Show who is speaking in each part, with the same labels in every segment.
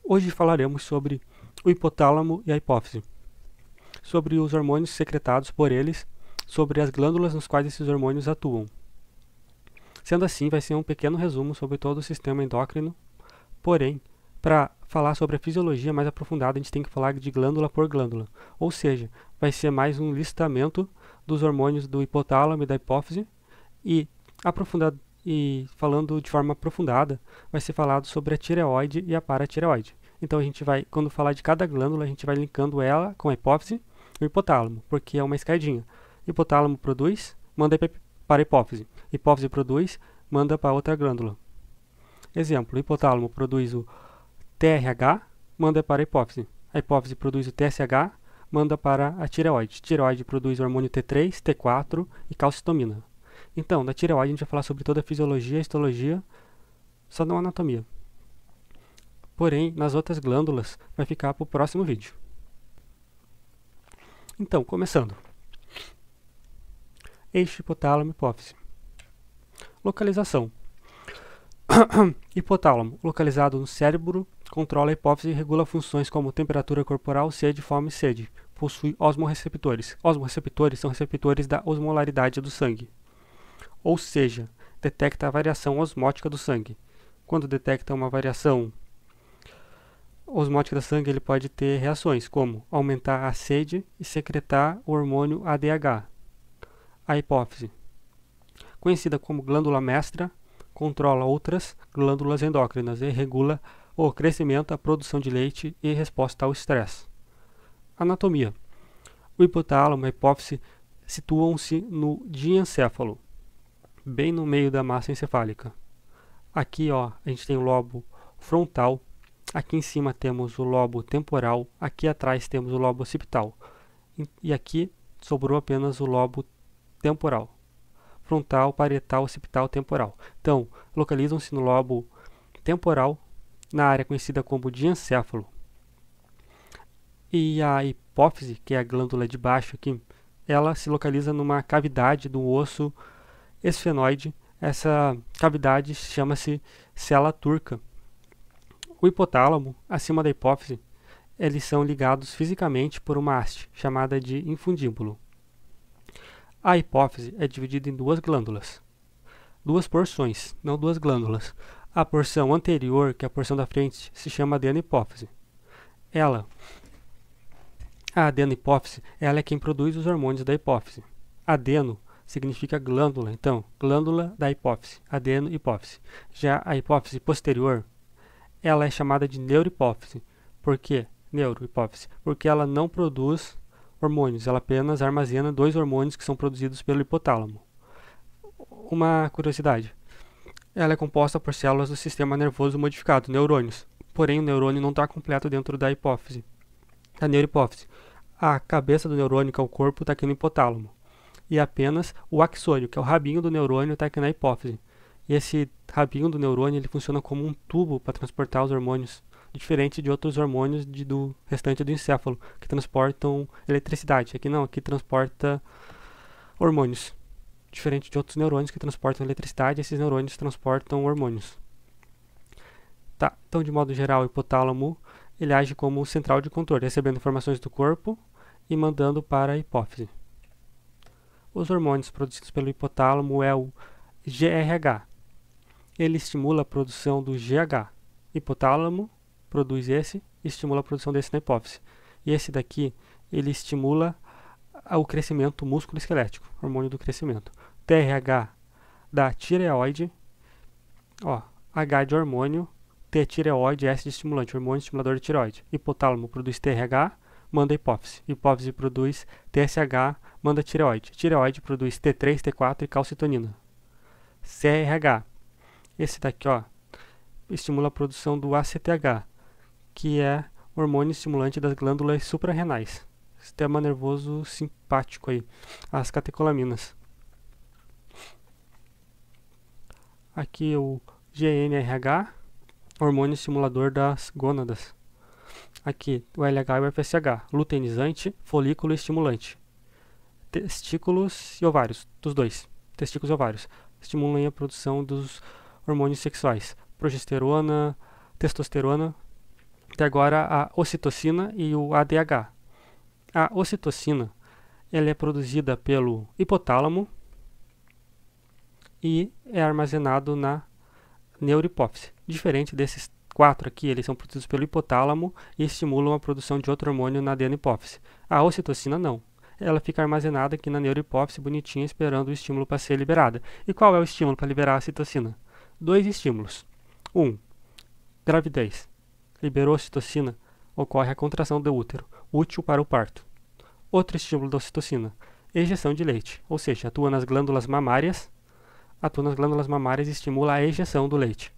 Speaker 1: Hoje falaremos sobre o hipotálamo e a hipófise, sobre os hormônios secretados por eles, sobre as glândulas nos quais esses hormônios atuam. Sendo assim, vai ser um pequeno resumo sobre todo o sistema endócrino, porém, para falar sobre a fisiologia mais aprofundada, a gente tem que falar de glândula por glândula, ou seja, vai ser mais um listamento dos hormônios do hipotálamo e da hipófise, e falando de forma aprofundada, vai ser falado sobre a tireoide e a paratireoide. Então a gente vai, quando falar de cada glândula, a gente vai linkando ela com a hipófise e o hipotálamo, porque é uma escadinha. Hipotálamo produz, manda para a hipófise. Hipófise produz, manda para outra glândula. Exemplo, o hipotálamo produz o TRH, manda para a hipófise. A hipófise produz o TSH, manda para a tireoide. Tireoide produz o hormônio T3, T4 e calcitonina. Então, na tireoide a gente vai falar sobre toda a fisiologia, a histologia, só não a anatomia. Porém, nas outras glândulas vai ficar para o próximo vídeo. Então, começando. Eixo hipotálamo-hipófise. Localização. Hipotálamo, localizado no cérebro, controla a hipófise e regula funções como temperatura corporal, sede, fome e sede. Possui osmorreceptores. Osmorreceptores são receptores da osmolaridade do sangue. Ou seja, detecta a variação osmótica do sangue. Quando detecta uma variação osmótica do sangue, ele pode ter reações, como aumentar a sede e secretar o hormônio ADH. A hipófise, conhecida como glândula mestra, controla outras glândulas endócrinas e regula o crescimento, a produção de leite e resposta ao estresse. Anatomia. O hipotálamo e a hipófise situam-se no diencéfalo, bem no meio da massa encefálica. Aqui a gente tem o lobo frontal, aqui em cima temos o lobo temporal, aqui atrás temos o lobo occipital, e aqui sobrou apenas o lobo temporal. Frontal, parietal, occipital, temporal. Então, localizam-se no lobo temporal, na área conhecida como diencéfalo. E a hipófise, que é a glândula de baixo aqui, ela se localiza numa cavidade do osso esfenoide. Essa cavidade chama-se cela turca. O hipotálamo, acima da hipófise, eles são ligados fisicamente por uma haste, chamada de infundíbulo. A hipófise é dividida em duas glândulas, duas porções, não duas glândulas. A porção anterior, que é a porção da frente, se chama adeno-hipófise. A adeno-hipófise, ela é quem produz os hormônios da hipófise. Adeno significa glândula, então, glândula da hipófise, adeno-hipófise. Já a hipófise posterior, ela é chamada de neurohipófise. Por quê? Neurohipófise, porque ela não produz hormônios, ela apenas armazena dois hormônios que são produzidos pelo hipotálamo. Uma curiosidade, ela é composta por células do sistema nervoso modificado, neurônios. Porém, o neurônio não está completo dentro da hipófise, da neurohipófise. A cabeça do neurônio, que é o corpo, está aqui no hipotálamo. E apenas o axônio, que é o rabinho do neurônio, está aqui na hipófise. E esse rabinho do neurônio ele funciona como um tubo para transportar os hormônios, diferente de outros hormônios do restante do encéfalo, que transportam eletricidade. Aqui não, aqui transporta hormônios. Diferente de outros neurônios que transportam eletricidade, esses neurônios transportam hormônios. Tá, então de modo geral, o hipotálamo ele age como central de controle, recebendo informações do corpo e mandando para a hipófise. Os hormônios produzidos pelo hipotálamo é o GRH. Ele estimula a produção do GH. Hipotálamo produz esse e estimula a produção desse na hipófise. E esse daqui, ele estimula o crescimento músculo-esquelético, hormônio do crescimento. TRH da tireoide, H de hormônio, T tireoide, S de estimulante, hormônio estimulador de tireoide. Hipotálamo produz TRH, manda hipófise. Hipófise produz TSH, manda tireoide. Tireoide produz T3, T4 e calcitonina. CRH, esse daqui, estimula a produção do ACTH, que é hormônio estimulante das glândulas suprarrenais. Sistema nervoso simpático aí, as catecolaminas. Aqui o GnRH, hormônio estimulador das gônadas. Aqui o LH e o FSH, luteinizante, folículo estimulante. Testículos e ovários, dos dois, testículos e ovários, estimulam a produção dos hormônios sexuais, progesterona, testosterona Até agora a ocitocina e o ADH. A ocitocina ela é produzida pelo hipotálamo e é armazenado na neurohipófise. Diferente desses 4 aqui, eles são produzidos pelo hipotálamo e estimulam a produção de outro hormônio na adenohipófise. A ocitocina não. Ela fica armazenada aqui na neurohipófise, bonitinha, esperando o estímulo para ser liberada. E qual é o estímulo para liberar a ocitocina? 2 estímulos. 1. Gravidez. Liberou a ocitocina, ocorre a contração do útero, útil para o parto. Outro estímulo da ocitocina, ejeção de leite, ou seja, atua nas glândulas mamárias e estimula a ejeção do leite.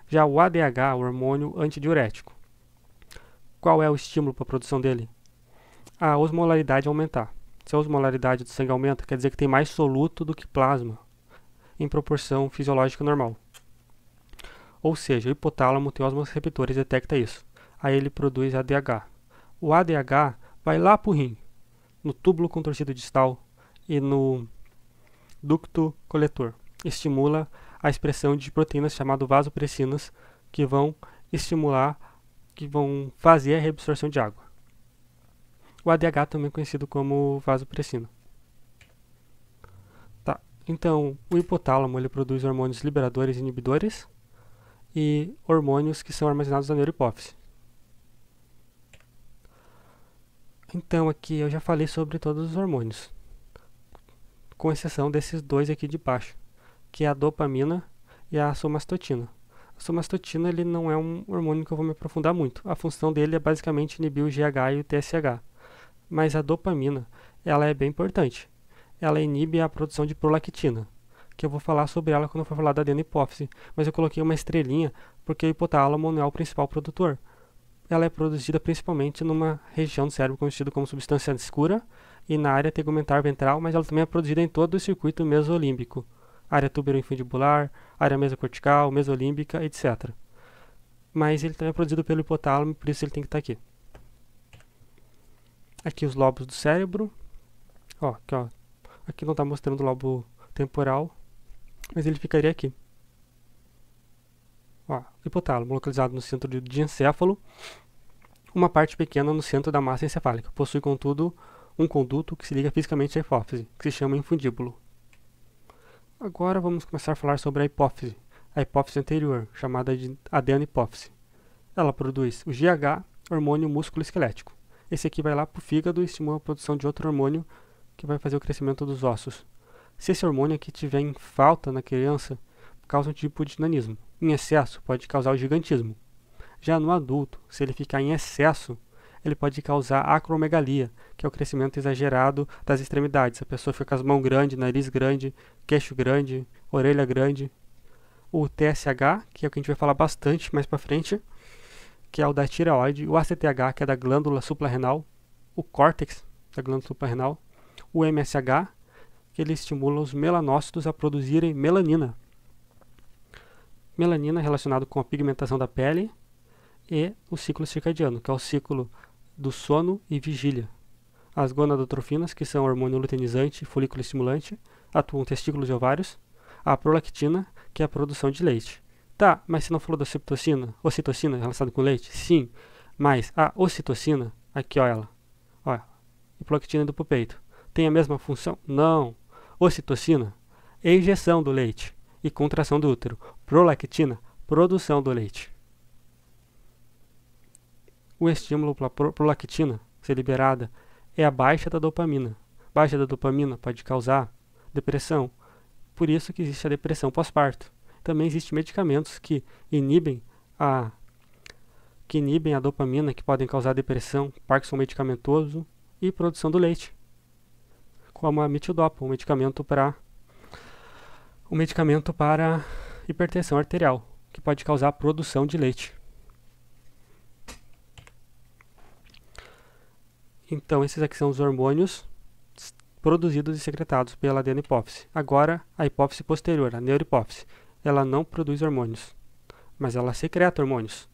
Speaker 1: Já o ADH, o hormônio antidiurético. Qual é o estímulo para a produção dele? A osmolaridade aumentar. Se a osmolaridade do sangue aumenta, quer dizer que tem mais soluto do que plasma, em proporção fisiológica normal. Ou seja, o hipotálamo tem osmoreceptores e detecta isso. Aí ele produz ADH. O ADH vai lá para o rim, no túbulo contorcido distal e no ducto coletor. Estimula a expressão de proteínas chamadas vasopressinas que vão fazer a reabsorção de água. O ADH também é conhecido como vasopressina. Tá. Então, o hipotálamo ele produz hormônios liberadores e inibidores e hormônios que são armazenados na neurohipófise. Então, aqui eu já falei sobre todos os hormônios, com exceção desses 2 aqui de baixo, que é a dopamina e a somastotina. A somastotina ele não é um hormônio que eu vou me aprofundar muito. A função dele é basicamente inibir o GH e o TSH. Mas a dopamina, ela é bem importante. Ela inibe a produção de prolactina, que eu vou falar sobre ela quando eu for falar da adenohipófise. Mas eu coloquei uma estrelinha porque o hipotálamo não é o principal produtor. Ela é produzida principalmente numa região do cérebro conhecida como substância escura e na área tegumentar ventral, mas ela também é produzida em todo o circuito mesolímbico, área tuberoinfundibular, área mesocortical, mesolímbica, etc. Mas ele também é produzido pelo hipotálamo, por isso ele tem que estar aqui. Aqui os lobos do cérebro. Aqui não está mostrando o lobo temporal, mas ele ficaria aqui. Hipotálamo, localizado no centro de encéfalo, uma parte pequena no centro da massa encefálica. Possui, contudo, um conduto que se liga fisicamente à hipófise, que se chama infundíbulo. Agora vamos começar a falar sobre a hipófise anterior, chamada de adenohipófise. Ela produz o GH, hormônio músculo esquelético. Esse aqui vai lá para o fígado e estimula a produção de outro hormônio que vai fazer o crescimento dos ossos. Se esse hormônio aqui tiver em falta na criança, causa um tipo de nanismo. Em excesso, pode causar o gigantismo. Já no adulto, se ele ficar em excesso, ele pode causar acromegalia, que é o crescimento exagerado das extremidades. A pessoa fica com as mãos grandes, nariz grande, queixo grande, orelha grande. O TSH, que é o que a gente vai falar bastante mais para frente, que é o da tireoide. O ACTH, que é da glândula suprarrenal. O córtex, da glândula suprarrenal. O MSH, que ele estimula os melanócitos a produzirem melanina. Melanina relacionado com a pigmentação da pele e o ciclo circadiano, que é o ciclo do sono e vigília. As gonadotrofinas, que são hormônio luteinizante e folículo estimulante, atuam em testículos e ovários. A prolactina, que é a produção de leite. Tá, mas você não falou da ocitocina relacionada com leite? Sim, mas a ocitocina, aqui ó ela, ó, e prolactina do pupeito, tem a mesma função? Não. Ocitocina, ejeção do leite e contração do útero. Prolactina, produção do leite. O estímulo para a prolactina ser liberada é a baixa da dopamina. Baixa da dopamina pode causar depressão, por isso que existe a depressão pós-parto. Também existem medicamentos que inibem a dopamina, que podem causar depressão, Parkinson medicamentoso e produção do leite, como a metidopa, um medicamento para hipertensão arterial, que pode causar a produção de leite. Então, esses aqui são os hormônios produzidos e secretados pela adenohipófise. Agora, a hipófise posterior, a neurohipófise, ela não produz hormônios, mas ela secreta hormônios.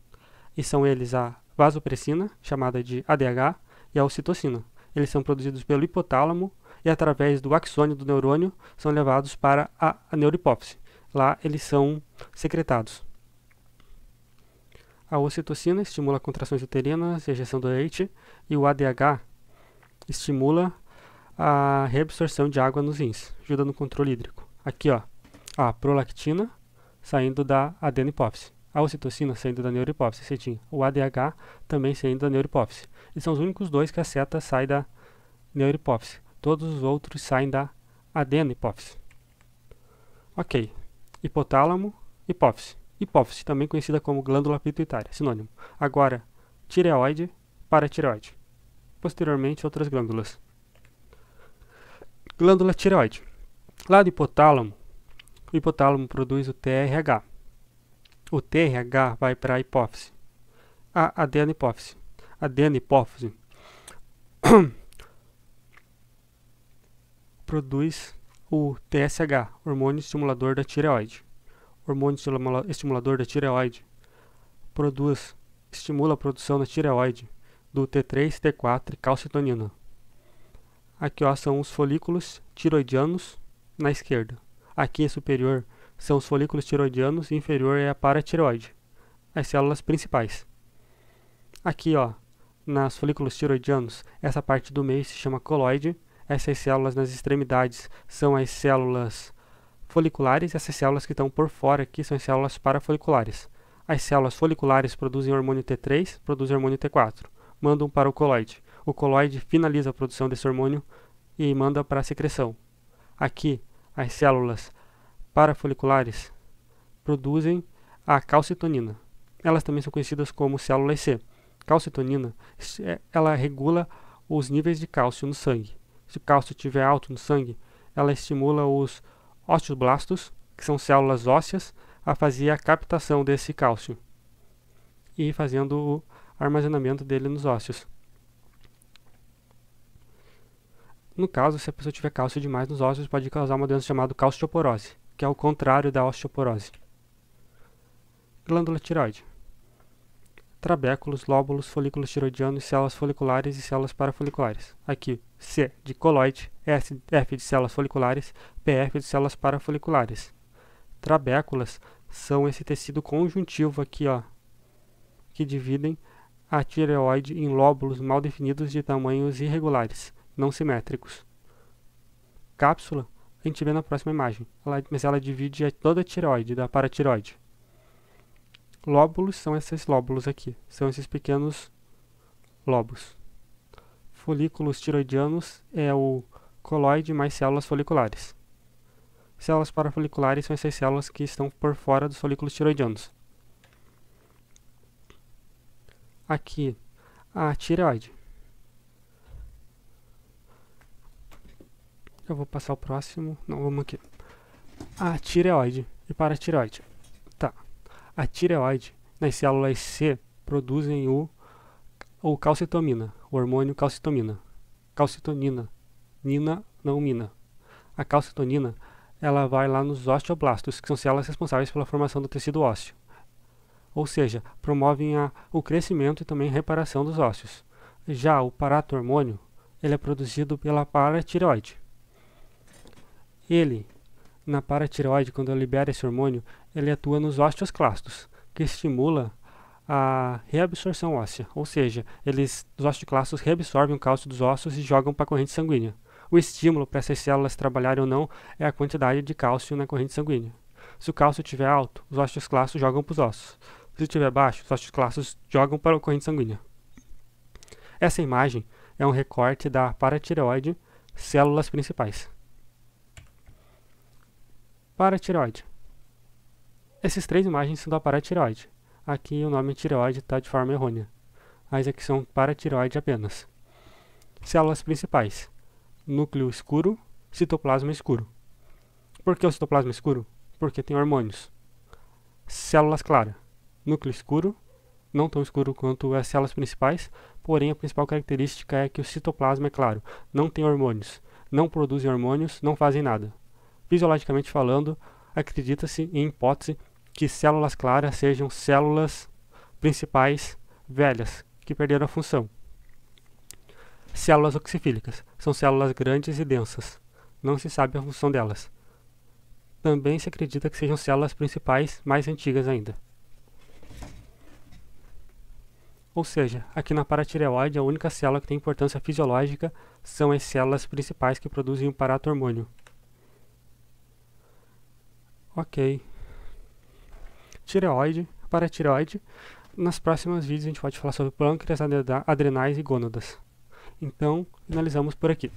Speaker 1: E são eles a vasopressina, chamada de ADH, e a ocitocina. Eles são produzidos pelo hipotálamo e, através do axônio do neurônio, são levados para a neurohipófise. Lá, eles são secretados. A ocitocina estimula contrações uterinas e ejeção do leite, e o ADH estimula a reabsorção de água nos rins, ajuda no controle hídrico. Aqui, ó, a prolactina saindo da adenopófise, a ocitocina saindo da neurohipófise, certinho. O ADH também saindo da neurohipófise. E são os únicos dois que a seta sai da neurohipófise. Todos os outros saem da adenopófise. Ok. Hipotálamo, hipófise. Hipófise, também conhecida como glândula pituitária, sinônimo. Agora, tireoide, paratireoide. Posteriormente, outras glândulas. Glândula tireoide. Lá do hipotálamo, o hipotálamo produz o TRH. O TRH vai para a hipófise. A adenopófise. A adenopófise produz o TSH, hormônio estimulador da tireoide. O hormônio estimulador da tireoide estimula a produção na tireoide do T3, T4 e calcitonina. Aqui, ó, são os folículos tiroidianos na esquerda. Aqui, superior, são os folículos tiroidianos e inferior é a paratireoide, as células principais. Aqui, ó, nas folículos tiroidianos, essa parte do meio se chama coloide. Essas células nas extremidades são as células foliculares, essas células que estão por fora aqui são as células parafoliculares. As células foliculares produzem hormônio T3, produzem hormônio T4, mandam para o coloide. O coloide finaliza a produção desse hormônio e manda para a secreção. Aqui, as células parafoliculares produzem a calcitonina. Elas também são conhecidas como células C. Calcitonina, ela regula os níveis de cálcio no sangue. Se o cálcio estiver alto no sangue, ela estimula os osteoblastos, que são células ósseas, a fazer a captação desse cálcio e fazendo o armazenamento dele nos ossos. No caso, se a pessoa tiver cálcio demais nos ossos, pode causar uma doença chamada calcioporose, que é o contrário da osteoporose. Glândula tireoide. Trabéculos, lóbulos, folículos tiroidianos, células foliculares e células parafoliculares. Aqui, C de coloide, F de células foliculares, PF de células parafoliculares. Trabéculas são esse tecido conjuntivo aqui, ó, que dividem a tireoide em lóbulos mal definidos de tamanhos irregulares, não simétricos. Cápsula, a gente vê na próxima imagem, mas ela divide toda a tireoide da paratireoide. Lóbulos são esses lóbulos aqui, são esses pequenos lobos. Folículos tiroidianos é o coloide mais células foliculares. Células parafoliculares são essas células que estão por fora dos folículos tiroidianos. Aqui, a tireoide. Eu vou passar o próximo. Não, vamos aqui. A tireoide e paratireoide. Tá. A tireoide, nas células C, produzem o calcitomina, o hormônio calcitomina. Calcitonina. Nina, não mina. A calcitonina, ela vai lá nos osteoblastos, que são células responsáveis pela formação do tecido ósseo. Ou seja, promovem o crescimento e também a reparação dos ossos. Já o paratormônio, ele é produzido pela paratireoide. Ele, na paratireoide, quando libera esse hormônio, ele atua nos osteoclastos, que estimula a reabsorção óssea, ou seja, os osteoclastos reabsorvem o cálcio dos ossos e jogam para a corrente sanguínea. O estímulo para essas células trabalharem ou não é a quantidade de cálcio na corrente sanguínea. Se o cálcio estiver alto, os osteoclastos jogam para os ossos. Se estiver baixo, os osteoclastos jogam para a corrente sanguínea. Essa imagem é um recorte da paratireoide, células principais. Paratireoide. Essas três imagens são da paratireoide. Aqui o nome tireoide está de forma errônea. Mas aqui são paratireoide apenas. Células principais. Núcleo escuro, citoplasma escuro. Por que o citoplasma escuro? Porque tem hormônios. Células claras. Núcleo escuro, não tão escuro quanto as células principais, porém a principal característica é que o citoplasma é claro. Não tem hormônios. Não produzem hormônios, não fazem nada. Fisiologicamente falando, acredita-se em hipótese que células claras sejam células principais velhas, que perderam a função. Células oxifílicas são células grandes e densas. Não se sabe a função delas. Também se acredita que sejam células principais mais antigas ainda. Ou seja, aqui na paratireoide a única célula que tem importância fisiológica são as células principais que produzem o paratormônio. Ok. Tireoide, paratireoide. Nas próximas vídeos a gente pode falar sobre pâncreas, adrenais e gônadas. Então, finalizamos por aqui.